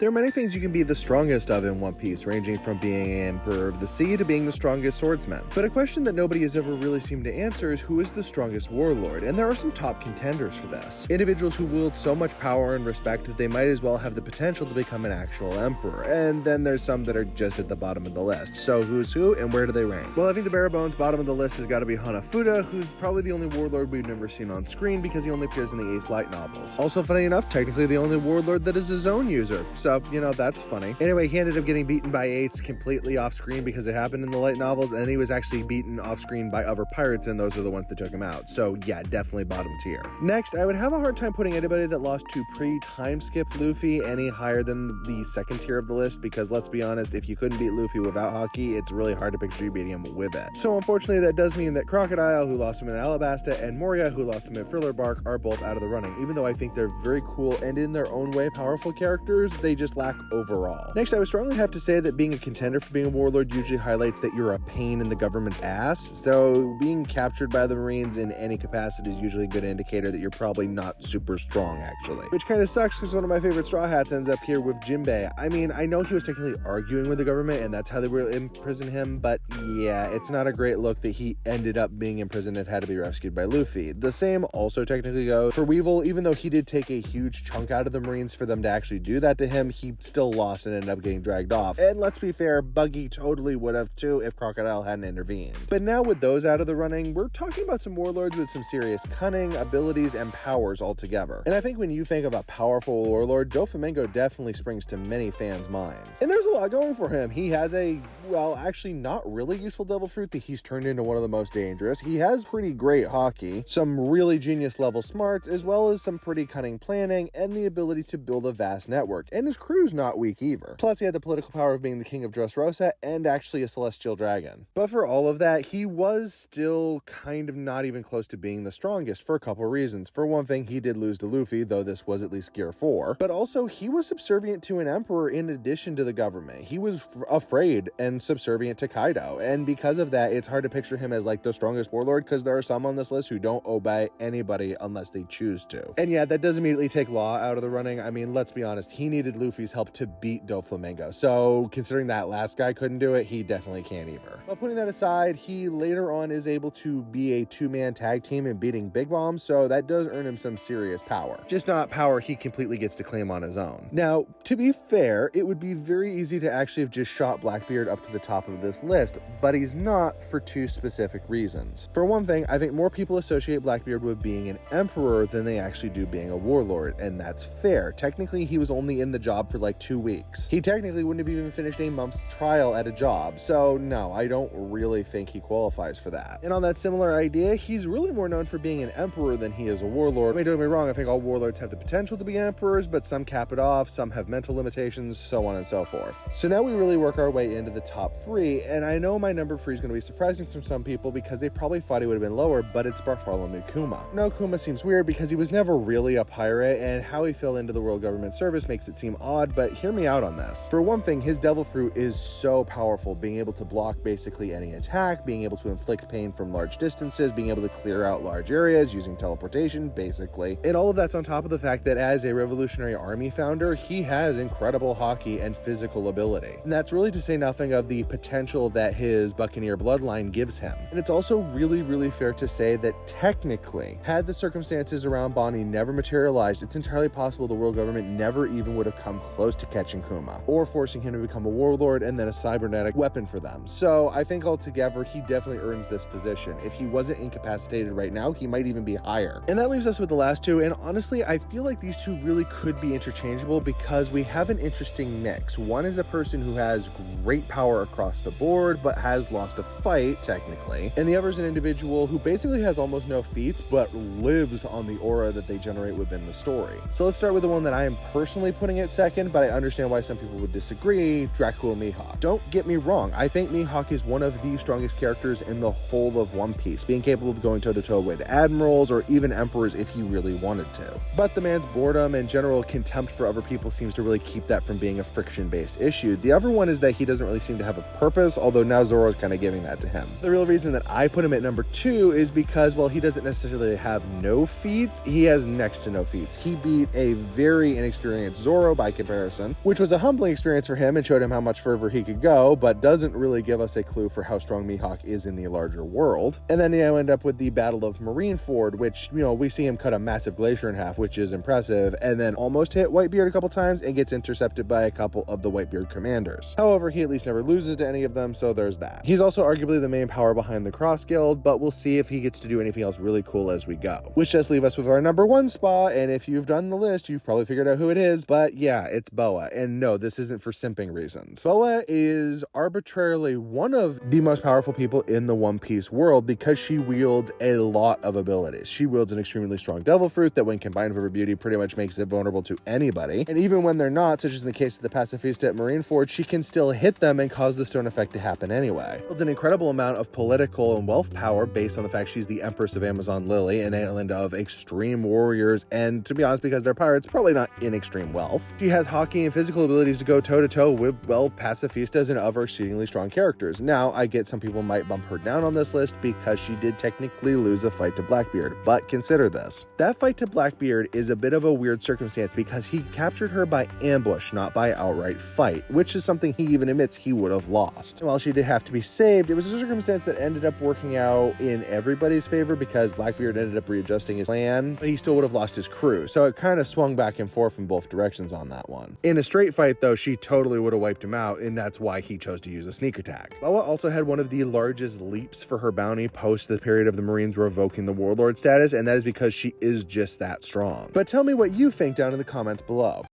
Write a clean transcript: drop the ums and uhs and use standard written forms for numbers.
There are many things you can be the strongest of in One Piece, ranging from being Emperor of the Sea to being the strongest swordsman. But a question that nobody has ever really seemed to answer is who is the strongest warlord, and there are some top contenders for this. Individuals who wield so much power and respect that they might as well have the potential to become an actual emperor, and then there's some that are just at the bottom of the list. So who's who, and where do they rank? Well, I think the bare bones bottom of the list has got to be Hanafuda, who's probably the only warlord we've never seen on screen because he only appears in the Ace Light novels. Also, funny enough, technically the only warlord that is a zone user, so, you know, that's funny. Anyway, he ended up getting beaten by Ace completely off screen because it happened in the light novels, and he was actually beaten off screen by other pirates, and those are the ones that took him out. So yeah, definitely bottom tier. Next, I would have a hard time putting anybody that lost to pre-time skip Luffy any higher than the second tier of the list, because let's be honest, if you couldn't beat Luffy without Haki, it's really hard to picture you beating him with it. So unfortunately, that does mean that Crocodile, who lost him in Alabasta, and Moria, who lost him in Thriller Bark, are both out of the running, even though I think they're very cool and in their own way powerful characters. They just lack overall. Next, I would strongly have to say that being a contender for being a warlord usually highlights that you're a pain in the government's ass, so being captured by the Marines in any capacity is usually a good indicator that you're probably not super strong, actually. Which kind of sucks because one of my favorite Straw Hats ends up here with Jinbei. I mean, I know he was technically arguing with the government and that's how they were imprisoning him, but yeah, it's not a great look that he ended up being imprisoned and had to be rescued by Luffy. The same also technically goes for Weevil. Even though he did take a huge chunk out of the Marines for them to actually do that to him, he still lost and ended up getting dragged off. And let's be fair, Buggy totally would have too if Crocodile hadn't intervened. But now with those out of the running, we're talking about some warlords with some serious cunning, abilities, and powers altogether. And I think when you think of a powerful warlord, Doflamingo definitely springs to many fans' minds. And there's a lot going for him. He has a, well, actually not really useful devil fruit that he's turned into one of the most dangerous. He has pretty great hockey, some really genius level smarts, as well as some pretty cunning planning and the ability to build a vast network. And his crew's not weak either. Plus, he had the political power of being the king of Dressrosa and actually a celestial dragon. But for all of that, he was still kind of not even close to being the strongest for a couple reasons. For one thing, he did lose to Luffy, though this was at least Gear 4. But also, he was subservient to an emperor in addition to the government. He was afraid and subservient to Kaido. And because of that, it's hard to picture him as like the strongest warlord because there are some on this list who don't obey anybody unless they choose to. And yeah, that does immediately take Law out of the running. I mean, let's be honest, he needed Luffy's help to beat Doflamingo. So considering that last guy couldn't do it, he definitely can't either. But putting that aside, he later on is able to be a two-man tag team in beating Big Bomb, so that does earn him some serious power. Just not power he completely gets to claim on his own. Now, to be fair, it would be very easy to actually have just shot Blackbeard up to the top of this list, but he's not for two specific reasons. For one thing, I think more people associate Blackbeard with being an emperor than they actually do being a warlord, and that's fair. Technically, he was only in the job for like 2 weeks. He technically wouldn't have even finished a month's trial at a job, so no, I don't really think he qualifies for that. And on that similar idea, he's really more known for being an emperor than he is a warlord. I mean, don't get me wrong, I think all warlords have the potential to be emperors, but some cap it off, some have mental limitations, so on and so forth. So now we really work our way into the top 3, and I know my number 3 is going to be surprising for some people because they probably thought he would have been lower, but it's Bartholomew Kuma. No, Kuma seems weird because he was never really a pirate, and how he fell into the world government service makes it seem odd, but hear me out on this. For one thing, his devil fruit is so powerful, being able to block basically any attack, being able to inflict pain from large distances, being able to clear out large areas using teleportation, basically. And all of that's on top of the fact that as a Revolutionary Army founder, he has incredible hockey and physical ability. And that's really to say nothing of the potential that his Buccaneer bloodline gives him. And it's also really fair to say that technically, had the circumstances around Bonnie never materialized, it's entirely possible the world government never even would have come close to catching Kuma, or forcing him to become a warlord and then a cybernetic weapon for them. So I think altogether, he definitely earns this position. If he wasn't incapacitated right now, he might even be higher. And that leaves us with the last 2, and honestly, I feel like these 2 really could be interchangeable because we have an interesting mix. One is a person who has great power across the board, but has lost a fight, technically, and the other is an individual who basically has almost no feats, but lives on the aura that they generate within the story. So let's start with the one that I am personally putting at second, but I understand why some people would disagree, Dracula Mihawk. Don't get me wrong, I think Mihawk is one of the strongest characters in the whole of One Piece, being capable of going toe-to-toe with admirals or even emperors if he really wanted to. But the man's boredom and general contempt for other people seems to really keep that from being a friction-based issue. The other one is that he doesn't really seem to have a purpose, although now Zoro's kind of giving that to him. The real reason that I put him at number 2 is because, well, he doesn't necessarily have no feats, he has next to no feats. He beat a very inexperienced Zoro by by comparison, which was a humbling experience for him and showed him how much further he could go, but doesn't really give us a clue for how strong Mihawk is in the larger world. And then end up with the Battle of Marineford, which, we see him cut a massive glacier in half, which is impressive, and then almost hit Whitebeard a couple times and gets intercepted by a couple of the Whitebeard commanders. However, he at least never loses to any of them, so there's that. He's also arguably the main power behind the Cross Guild, but we'll see if he gets to do anything else really cool as we go. Which does leave us with our number 1 spot, and if you've done the list, you've probably figured out who it is, but yeah, it's Boa. And no, this isn't for simping reasons. Boa is arbitrarily one of the most powerful people in the One Piece world because she wields a lot of abilities. She wields an extremely strong devil fruit that when combined with her beauty pretty much makes it vulnerable to anybody. And even when they're not, such as in the case of the Pacifista at Marineford, she can still hit them and cause the stone effect to happen anyway. It's an incredible amount of political and wealth power based on the fact she's the Empress of Amazon Lily, an island of extreme warriors, and to be honest, because they're pirates, probably not in extreme wealth. She has hockey and physical abilities to go toe-to-toe with, well, pacifistas and other exceedingly strong characters. Now, I get some people might bump her down on this list because she did technically lose a fight to Blackbeard, but consider this. That fight to Blackbeard is a bit of a weird circumstance because he captured her by ambush, not by outright fight, which is something he even admits he would have lost. And while she did have to be saved, it was a circumstance that ended up working out in everybody's favor because Blackbeard ended up readjusting his plan, but he still would have lost his crew, so it kind of swung back and forth in both directions on that one. In a straight fight, though, she totally would have wiped him out, and that's why he chose to use a sneak attack. Boa also had one of the largest leaps for her bounty post the period of the Marines revoking the Warlord status, and that is because she is just that strong. But tell me what you think down in the comments below.